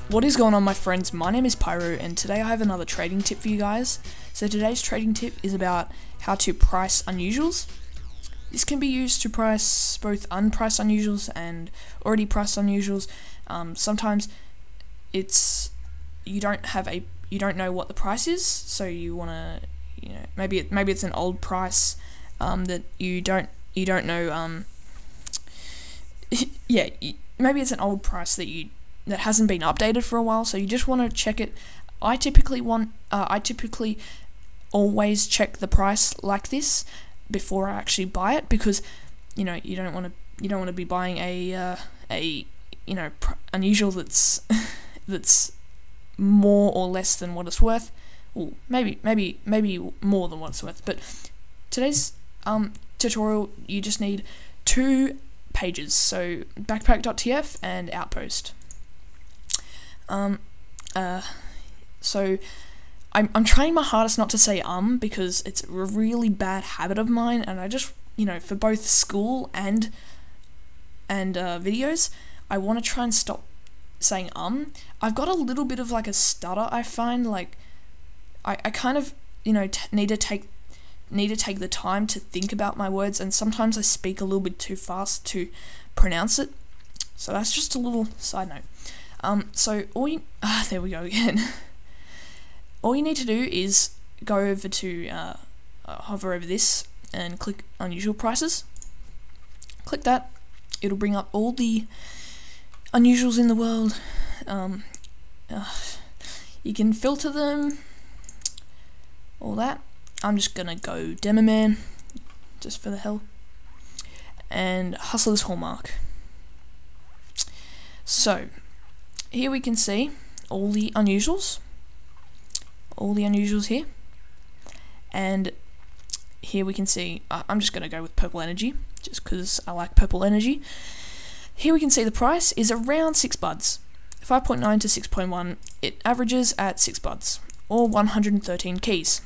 What is going on, my friends? My name is Pyro, and today I have another trading tip for you guys. So today's trading tip is about how to price unusuals. This can be used to price both unpriced unusuals and already priced unusuals. Sometimes it's you don't know what the price is, so you want to, maybe it's an old price that you don't know. Maybe it's an old price that hasn't been updated for a while, so you just want to check it. I typically always check the price like this before I actually buy it, because you don't want to be buying a unusual that's that's more or less than what it's worth. Well, maybe more than what it's worth. But today's tutorial, you just need 2 pages, so backpack.tf and outpost. So I'm trying my hardest not to say because it's a really bad habit of mine, and I just, for both school and videos, I want to try and stop saying I've got a little bit of like a stutter, I find. Like I kind of need to take the time to think about my words, and sometimes I speak a little bit too fast to pronounce it. So that's just a little side note. So there we go again. All you need to do is go over to hover over this and click unusual prices. Click that. It'll bring up all the unusuals in the world. You can filter them, all that. I'm just gonna go Demoman, just for the hell, and Hustler's Hallmark. So here we can see all the unusuals here, and here we can see, I'm just gonna go with purple energy, just because I like purple energy. Here we can see the price is around 6 buds, 5.9 to 6.1. It averages at 6 buds, or 113 keys.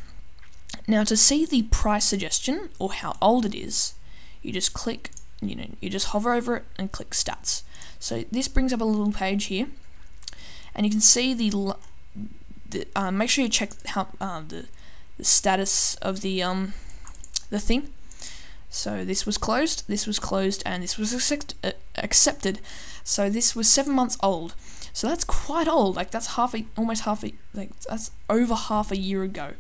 Now, to see the price suggestion, or how old it is, you just click, you just hover over it and click stats. So this brings up a little page here, and you can see make sure you check how the status of the thing. So this was closed, and this was accepted. So this was 7 months old. So that's quite old. Like that's that's over half a year ago.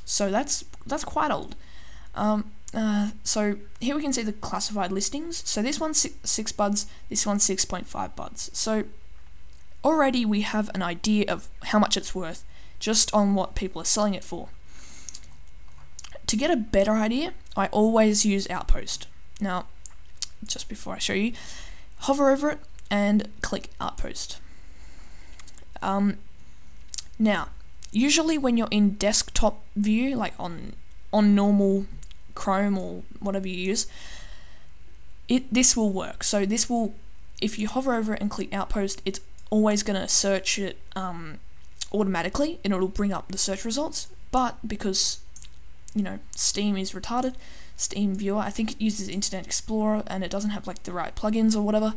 So that's quite old. So here we can see the classified listings. So this one's 6 buds, this one's 6.5 buds. So already we have an idea of how much it's worth just on what people are selling it for. To get a better idea, I always use Outpost. Now, just before I show you, hover over it and click Outpost. Now, usually when you're in desktop view, like on normal Chrome or whatever you use, this will work. So this will, if you hover over it and click Outpost, it's always going to search it automatically, and it'll bring up the search results. But because Steam is retarded, Steam Viewer, I think it uses Internet Explorer and it doesn't have like the right plugins or whatever,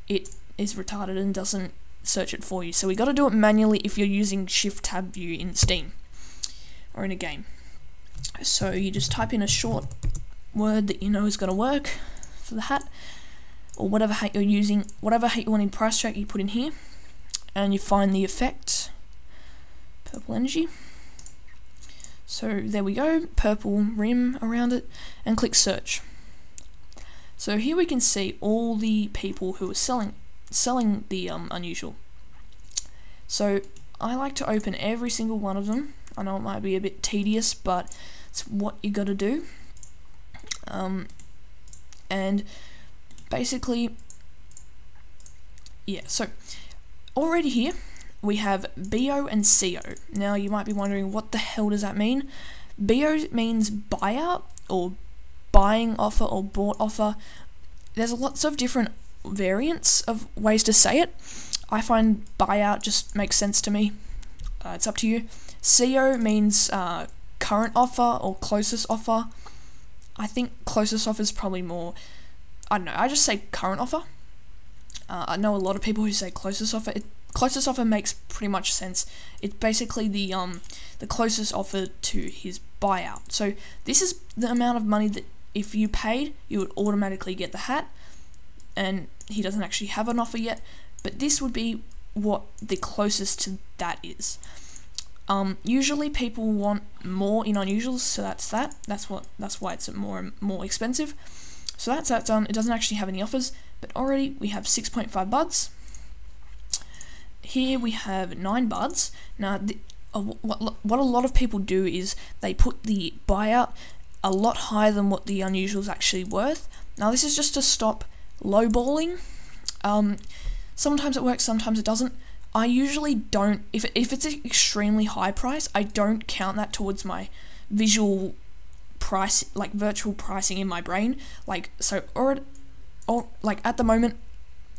it is retarded and doesn't search it for you. So we got to do it manually if you're using Shift Tab View in Steam or in a game. So you just type in a short word that you know is going to work for the hat, or whatever hat you're using, whatever hat you want in price track, you put in here, and you find the effect, purple energy. So there we go, purple rim around it, and click search. So here we can see all the people who are selling the unusual. So I like to open every single one of them. I know it might be a bit tedious, but it's what you gotta do. And basically, yeah, so already here we have BO and CO. Now you might be wondering, what the hell does that mean? BO means buyout, or buying offer, or bought offer. There's lots of different variants of ways to say it. I find buyout just makes sense to me. It's up to you. CO means current offer or closest offer. I think closest offer is probably more, I don't know, I just say current offer. I know a lot of people who say closest offer. closest offer makes pretty much sense. It's basically the closest offer to his buyout. So this is the amount of money that if you paid, you would automatically get the hat, and he doesn't actually have an offer yet, but this would be what the closest to that is. Usually people want more in unusuals, so that's that. That's why it's more expensive. So that's that done. It doesn't actually have any offers, but already we have 6.5 buds. Here we have 9 buds. Now, what a lot of people do is they put the buyout a lot higher than what the unusual is actually worth. Now, this is just to stop lowballing. Sometimes it works, sometimes it doesn't. I usually don't, if it's an extremely high price, I don't count that towards my visual price, like virtual pricing in my brain. Like, so, or like at the moment,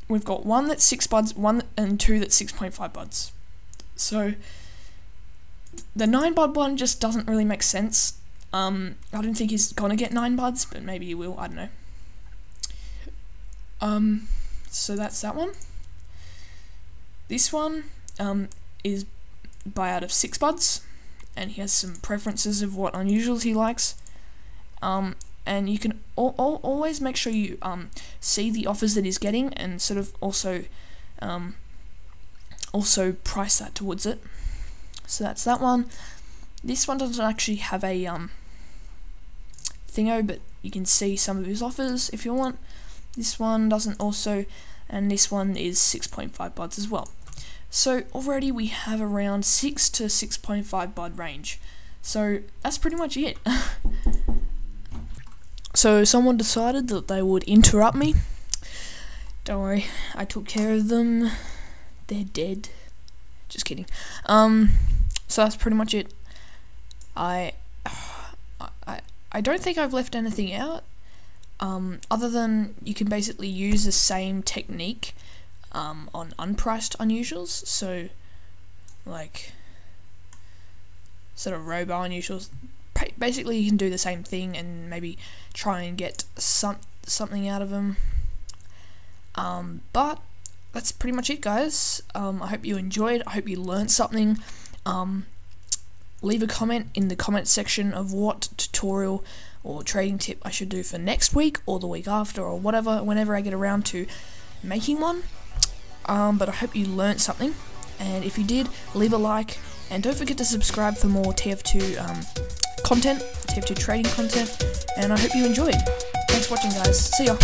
we've got one that's 6 buds, one and 2 that's 6.5 buds. So, the 9 bud one just doesn't really make sense. I don't think he's gonna get 9 buds, but maybe he will, I don't know. So that's that one. This one is buyout of 6 buds, and he has some preferences of what unusuals he likes. And you can always make sure you see the offers that he's getting, and sort of also price that towards it. So that's that one. This one doesn't actually have a thingo, but you can see some of his offers if you want. This one doesn't also, and this one is 6.5 buds as well. So already we have around 6 to 6.5 bud range. So that's pretty much it. So someone decided that they would interrupt me. Don't worry, I took care of them. They're dead. Just kidding. So that's pretty much it. I don't think I've left anything out. Other than you can basically use the same technique on unpriced unusuals. So like sort of robo unusuals. Basically you can do the same thing and maybe try and get something out of them. But that's pretty much it, guys. I hope you enjoyed. I hope you learned something. Leave a comment in the comment section of what tutorial or trading tip I should do for next week or the week after or whatever, whenever I get around to making one. But I hope you learned something, and if you did, leave a like, and don't forget to subscribe for more TF2 content, TF2 trading content, and I hope you enjoyed. Thanks for watching, guys. See ya.